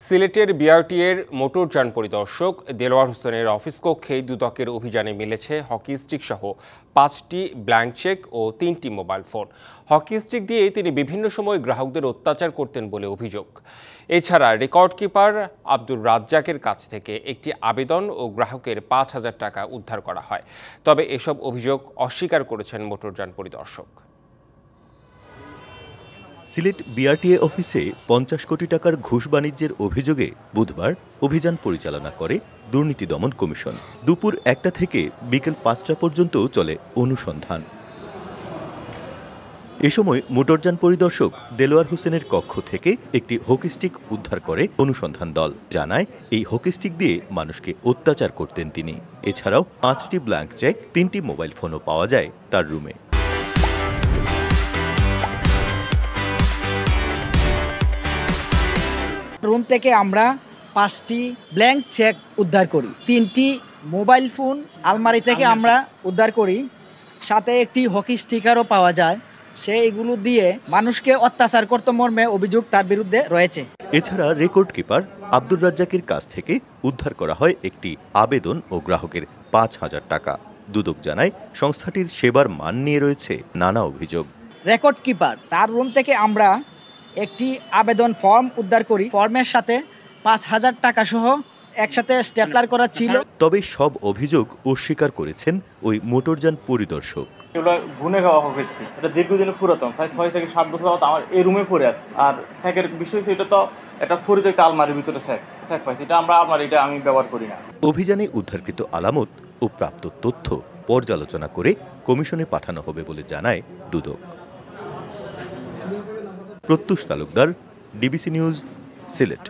সিলেটের বিআরটিএর মোটরযান পরিদর্শক দেলোয়ার হোসেনের অফিস কক্ষে দুদকের অভিযানে মিলেছে হকি স্টিক সহ 5টি ব্ল্যাঙ্ক চেক ও 3টি মোবাইল ফোন। হকি স্টিক দিয়ে তিনি বিভিন্ন সময় গ্রাহকদের অত্যাচার করতেন বলে অভিযোগ। এছাড়া রেকর্ড কিপার আব্দুর রাজ্জাকের কাছ থেকে একটি আবেদন ও গ্রাহকের 5,000 টাকা উদ্ধার করা হয়। তবে এসব অভিযোগ অস্বীকার করেছেন মোটরযান পরিদর্শক। সিলেট বিআরটিএ অফিসে 50 কোটি টাকার ঘুষ বাণিজ্যের অভিযোগে বুধবার অভিযান পরিচালনা করে দুর্নীতি দমন কমিশন। দুপুর 1টা থেকে বিকেল 5টা পর্যন্ত চলে অনুসন্ধান। এ সময় মোটরযান পরিদর্শক দেলোয়ার হোসেনের কক্ষ থেকে একটি হকি স্টিক উদ্ধার করে অনুসন্ধান দল। জানায় এই হকি স্টিক দিয়ে মানুষকে অত্যাচার করতেন তিনি। এছাড়াও 5টি ব্ল্যাঙ্ক চেক, 3টি মোবাইল ফোনও পাওয়া যায় তার রুমে। রুম থেকে আমরা 5টি ব্ল্যাঙ্ক চেক উদ্ধার করি, 3টি মোবাইল ফোন আলমারি থেকে আমরা উদ্ধার করি, সাথে একটি হকি স্টিকারও পাওয়া যায়। সে এগুলো দিয়ে মানুষকে অত্যাচার করতে মর্মে অভিযোগ তার বিরুদ্ধে রয়েছে। এছাড়া রেকর্ড কিপার আব্দুর রাজ্জাকের কাছ থেকে উদ্ধার করা হয় একটি আবেদন ও গ্রাহকের 5,000 টাকা। দুদক জানায় সংস্থাটির সেবার মান নিয়ে রয়েছে নানা অভিযোগ। রেকর্ড কিপার তার রুম থেকে আমরা একটি আবেদন ফর্ম উদ্ধার করি। ফর্মের সাথে 5,000 টাকা সহ একসাথে স্টেপলার করা ছিল। তবে সব অভিযোগ অস্বীকার করেছেন ওই মোটরযান পরিদর্শক। এগুলো গুনে খাওয়া হোক, এটা দীর্ঘদিনের পুরাতন, প্রায় 6 থেকে 7 বছর আমার এই রুমে পড়ে আছে। আর স্যাকের বিষয় এটা তো এটা ফরিদ একটা আলমারির ভিতরে স্যাক পাইছি, এটা আমরা আলমারিটা আমি ব্যবহার করি না। অভিযানে উদ্ধারকৃত আলামত ও প্রাপ্ত তথ্য পর্যালোচনা করে কমিশনে পাঠানো হবে বলে জানায় দুদক। Pratyush Talukdar, DBC news, Sylhet.